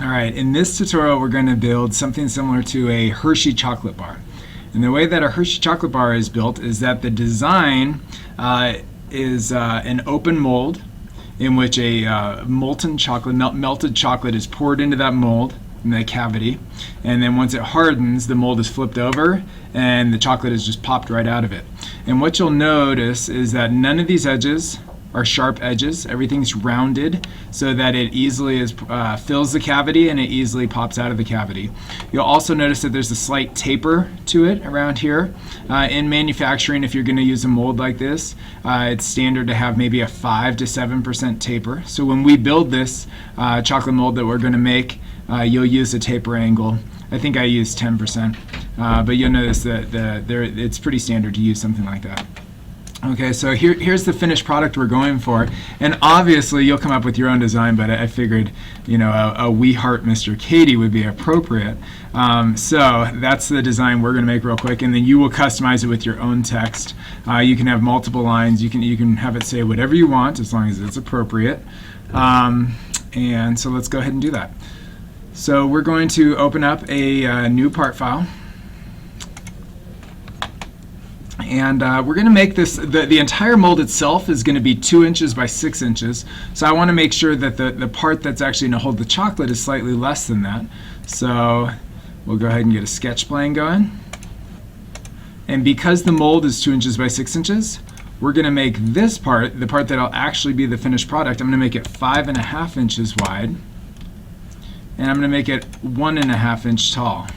All right, in this tutorial we're going to build something similar to a Hershey chocolate bar. And the way that a Hershey chocolate bar is built is that the design is an open mold in which a molten chocolate, melted chocolate is poured into that mold, in the cavity, and then once it hardens, the mold is flipped over and the chocolate is just popped right out of it. And what you'll notice is that none of these edges are sharp edges. Everything's rounded so that it easily fills the cavity and it easily pops out of the cavity. You'll also notice that there's a slight taper to it around here. In manufacturing, if you're going to use a mold like this, it's standard to have maybe a 5 to 7% taper. So when we build this chocolate mold that we're going to make, you'll use a taper angle. I think I use 10%, but you'll notice that it's pretty standard to use something like that. Okay, so here's the finished product we're going for, and obviously you'll come up with your own design, but I figured, you know, a We Heart Mr. Katie would be appropriate. So that's the design we're going to make real quick, and then you will customize it with your own text. You can have multiple lines. You can have it say whatever you want as long as it's appropriate. And so let's go ahead and do that. So we're going to open up a new part file. And we're going to make this, the entire mold itself is going to be 2 inches by 6 inches. So I want to make sure that the part that's actually going to hold the chocolate is slightly less than that. So we'll go ahead and get a sketch plane going. And because the mold is 2 inches by 6 inches, we're going to make this part, the part that'll actually be the finished product, I'm going to make it 5.5 inches wide. And I'm going to make it 1.5 inch tall,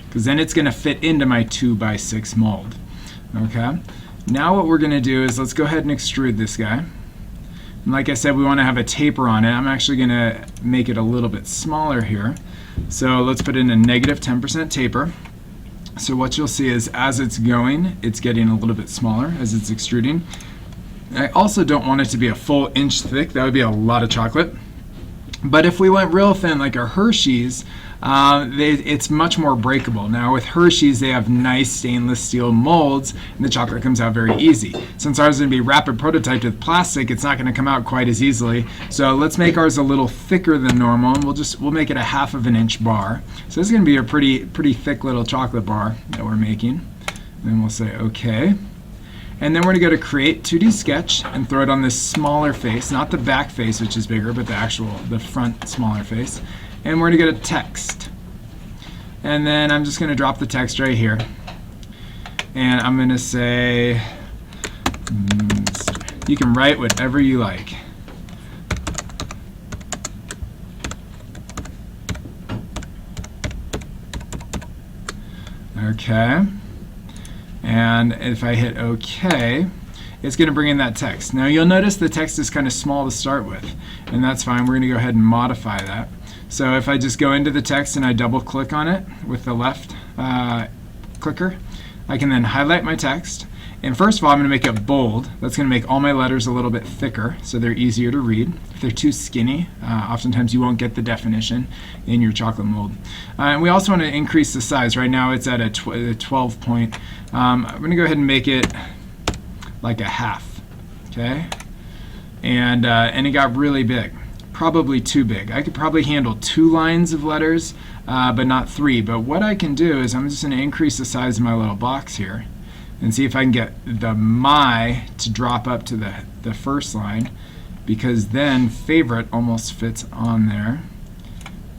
because then it's going to fit into my 2 by 6 mold. Okay. Now what we're going to do is let's go ahead and extrude this guy. And like I said, we want to have a taper on it. I'm actually going to make it a little bit smaller here. So let's put in a -10% taper. So what you'll see is as it's going, it's getting a little bit smaller as it's extruding. I also don't want it to be a full inch thick. That would be a lot of chocolate. But if we went real thin, like a Hershey's, it's much more breakable. Now with Hershey's, they have nice stainless steel molds, and the chocolate comes out very easy. Since ours is going to be rapid prototyped with plastic, it's not going to come out quite as easily. So let's make ours a little thicker than normal, and we'll make it a 1/2 inch bar. So this is going to be a pretty thick little chocolate bar that we're making. And we'll say OK. And then we're going to go to Create 2D Sketch and throw it on this smaller face, not the back face, which is bigger, but the front smaller face. And we're going to go to Text. And then I'm just going to drop the text right here. And I'm going to say, you can write whatever you like. Okay. And if I hit OK, it's going to bring in that text. Now you'll notice the text is kind of small to start with, and that's fine. We're going to go ahead and modify that. So if I just go into the text and I double click on it with the left clicker, I can then highlight my text. And first of all, I'm going to make it bold. That's going to make all my letters a little bit thicker so they're easier to read. If they're too skinny, oftentimes you won't get the definition in your chocolate mold. And we also want to increase the size. Right now it's at a 12 point. I'm going to go ahead and make it like a 1/2. Okay? And it got really big. Probably too big. I could probably handle 2 lines of letters, but not 3. But what I can do is I'm just going to increase the size of my little box here and see if I can get the my to drop up to the first line, because then favorite almost fits on there.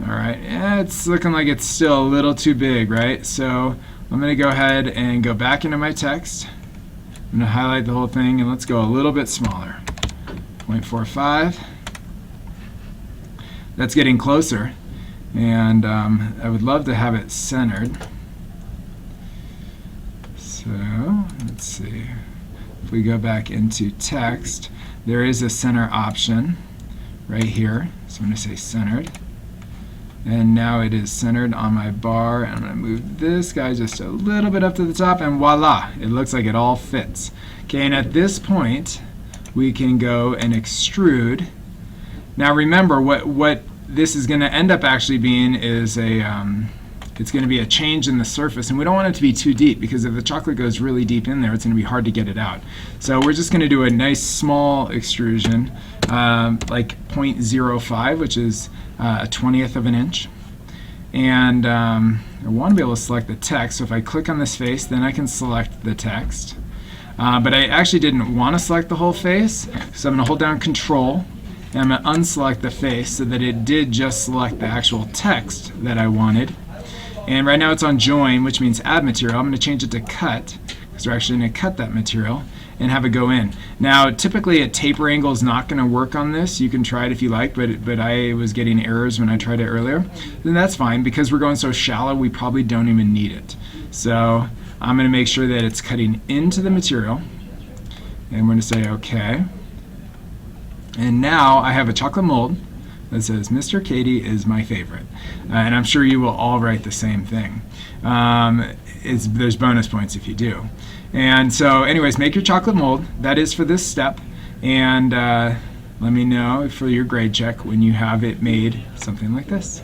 All right, yeah, it's looking like it's still a little too big, right? So I'm going to go ahead and go back into my text. I'm going to highlight the whole thing, and let's go a little bit smaller. 0.45. That's getting closer, and I would love to have it centered. So let's see. If we go back into text, there is a center option right here. So I'm going to say centered. And now it is centered on my bar. I'm going to move this guy just a little bit up to the top, and voila, it looks like it all fits. Okay, and at this point, we can go and extrude. Now remember, what this is going to end up actually being is it's going to be a change in the surface, and we don't want it to be too deep, because if the chocolate goes really deep in there, it's going to be hard to get it out. So we're just going to do a nice small extrusion like 0.05, which is a 20th of an inch. And I want to be able to select the text, so if I click on this face, then I can select the text. But I actually didn't want to select the whole face, so I'm going to hold down Control, and I'm going to unselect the face so that it did just select the actual text that I wanted. And right now it's on Join, which means Add Material. I'm going to change it to Cut, because we're actually going to cut that material and have it go in. Now, typically a taper angle is not going to work on this. You can try it if you like, but I was getting errors when I tried it earlier. Then that's fine, because we're going so shallow, we probably don't even need it. So I'm going to make sure that it's cutting into the material, and we're going to say OK. And now I have a chocolate mold that says Mr. Katie is my favorite, and I'm sure you will all write the same thing. There's bonus points if you do. And so anyways, make your chocolate mold. That is for this step, and let me know for your grade check when you have it made something like this.